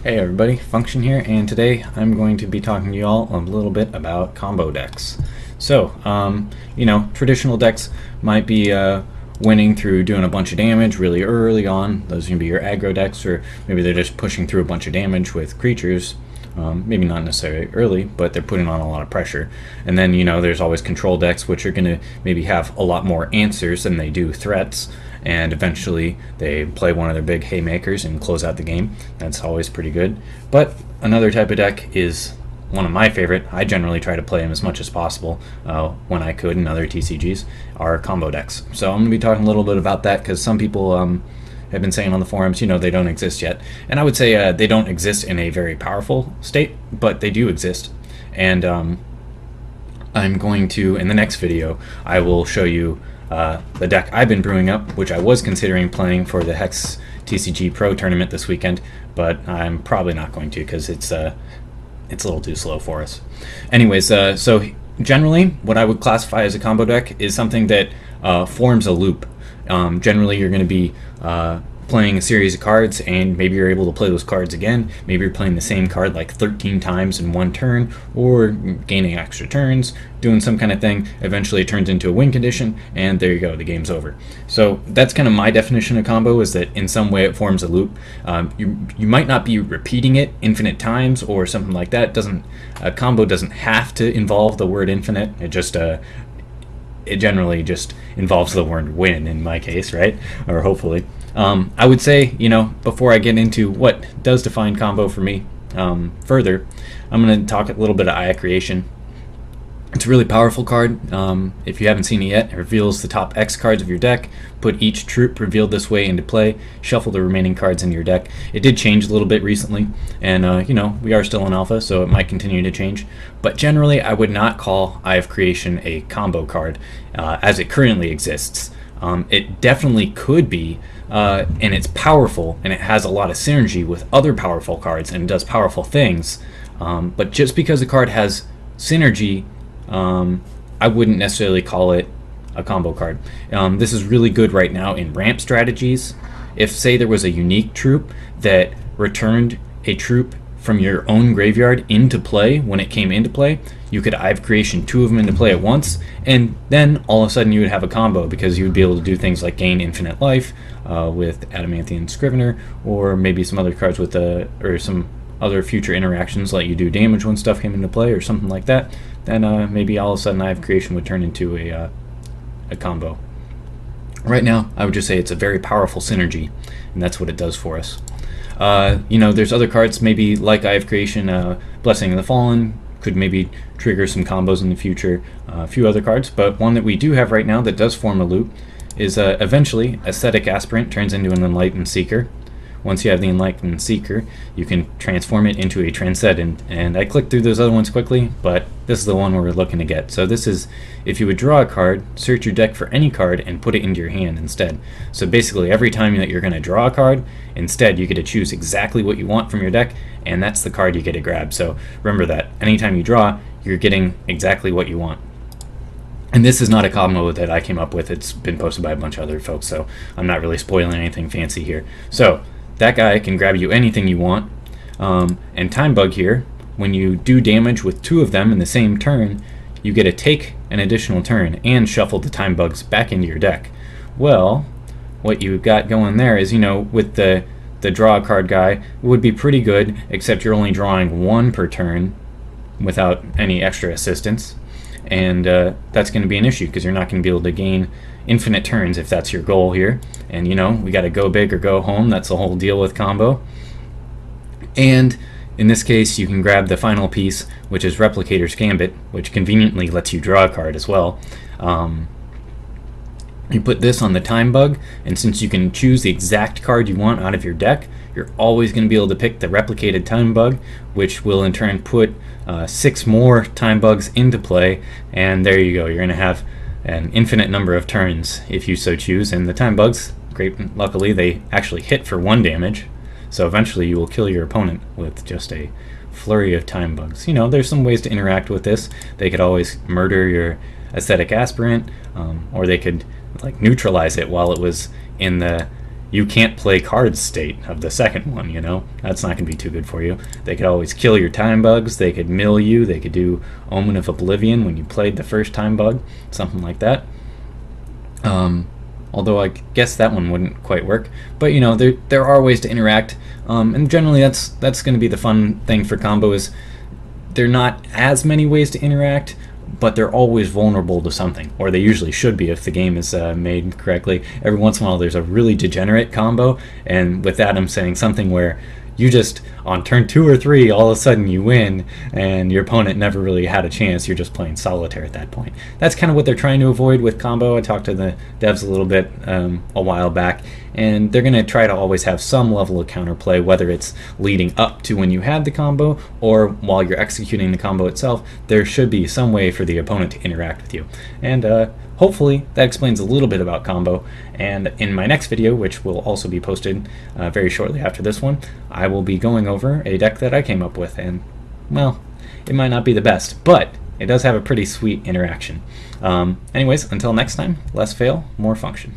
Hey everybody, Function here, and today I'm going to be talking to you all a little bit about combo decks. So, traditional decks might be winning through doing a bunch of damage really early on. Those can be your aggro decks, or maybe they're just pushing through a bunch of damage with creatures. Maybe not necessarily early, but they're putting on a lot of pressure. And then, there's always control decks, which are going to maybe have a lot more answers than they do threats. And eventually they play one of their big haymakers and close out the game. That's always pretty good. But another type of deck is one of my favorite. I generally try to play them as much as possible when I could in other TCGs, are combo decks. So I'm going to be talking a little bit about that because some people have been saying on the forums, they don't exist yet. And I would say they don't exist in a very powerful state, but they do exist. And I'm going to, in the next video, I will show you the deck I've been brewing up, which I was considering playing for the HexTCG Pro tournament this weekend, but I'm probably not going to because it's a little too slow for us. Anyways, so generally what I would classify as a combo deck is something that forms a loop. Generally you're going to be playing a series of cards, and maybe you're able to play those cards again. Maybe you're playing the same card like 13 times in one turn, or gaining extra turns, doing some kind of thing. Eventually it turns into a win condition, and there you go, the game's over. So that's kind of my definition of combo, is that in some way it forms a loop. You might not be repeating it infinite times or something like that. A combo doesn't have to involve the word infinite. It generally just involves the word win in my case, right? Or hopefully. I would say, before I get into what does define combo for me further, I'm going to talk a little bit of Aya Creation. It's a really powerful card. If you haven't seen it yet, it reveals the top X cards of your deck. Put each troop revealed this way into play. Shuffle the remaining cards in your deck. It did change a little bit recently, and we are still in alpha, so it might continue to change. But generally, I would not call Eye of Creation a combo card as it currently exists. It definitely could be, and it's powerful, and it has a lot of synergy with other powerful cards, and does powerful things. But just because a card has synergy, I wouldn't necessarily call it a combo card. This is really good right now in ramp strategies. If, say, there was a unique troop that returned a troop from your own graveyard into play when it came into play, you could Eye of Creation 2 of them into play at once, and then all of a sudden you would have a combo, because you would be able to do things like gain infinite life with Adamanthian Scrivener, or maybe some other cards with or some other future interactions let you do damage when stuff came into play or something like that. Then maybe all of a sudden Eye of Creation would turn into a combo. Right now, I would just say it's a very powerful synergy, and that's what it does for us. There's other cards, maybe like Eye of Creation, Blessing of the Fallen, could maybe trigger some combos in the future, a few other cards, but one that we do have right now that does form a loop is eventually Aesthetic Aspirant turns into an Enlightened Seeker. Once you have the Enlightened Seeker, you can transform it into a Transcendent, and I clicked through those other ones quickly, but this is the one we're looking to get. So this is, if you would draw a card, search your deck for any card, and put it into your hand instead. So basically every time that you're going to draw a card, instead you get to choose exactly what you want from your deck, and that's the card you get to grab. So remember that, anytime you draw, you're getting exactly what you want. And this is not a combo that I came up with, it's been posted by a bunch of other folks, so I'm not really spoiling anything fancy here. So that guy can grab you anything you want. And Time Bug here, when you do damage with 2 of them in the same turn, you get to take an additional turn and shuffle the Time Bugs back into your deck. Well, what you got going there is, with the draw a card guy, it would be pretty good, except you're only drawing 1 per turn without any extra assistance. And that's going to be an issue, because you're not going to be able to gain infinite turns if that's your goal here. And we got to go big or go home. That's the whole deal with combo. And in this case, you can grab the final piece, which is Replicator's Gambit, which conveniently lets you draw a card as well. You put this on the Time Bug, and since you can choose the exact card you want out of your deck, you're always going to be able to pick the Replicated Time Bug, which will in turn put 6 more Time Bugs into play, and there you go. You're going to have an infinite number of turns if you so choose, and the Time Bugs, luckily, they actually hit for 1 damage, so eventually you will kill your opponent with just a flurry of Time Bugs. There's some ways to interact with this. They could always murder your Aesthetic Aspirant, or they could neutralize it while it was in the you can't play cards state of the second one, That's not going to be too good for you. They could always kill your time bugs, they could mill you, they could do Omen of Oblivion when you played the first time bug, something like that. Although I guess that one wouldn't quite work. But there are ways to interact, and generally that's going to be the fun thing for combo is there are not as many ways to interact, but they're always vulnerable to something, or they usually should be if the game is made correctly. Every once in a while there's a really degenerate combo, and with that I'm saying something where you just, on turn 2 or 3, all of a sudden you win, and your opponent never really had a chance. You're just playing solitaire at that point. That's kind of what they're trying to avoid with combo. I talked to the devs a little bit a while back, and they're going to try to always have some level of counterplay, whether it's leading up to when you had the combo, or while you're executing the combo itself. There should be some way for the opponent to interact with you. And hopefully that explains a little bit about combo, and in my next video, which will also be posted very shortly after this one, I will be going over a deck that I came up with, and well, it might not be the best, but it does have a pretty sweet interaction. Anyways, until next time, less fail, more function.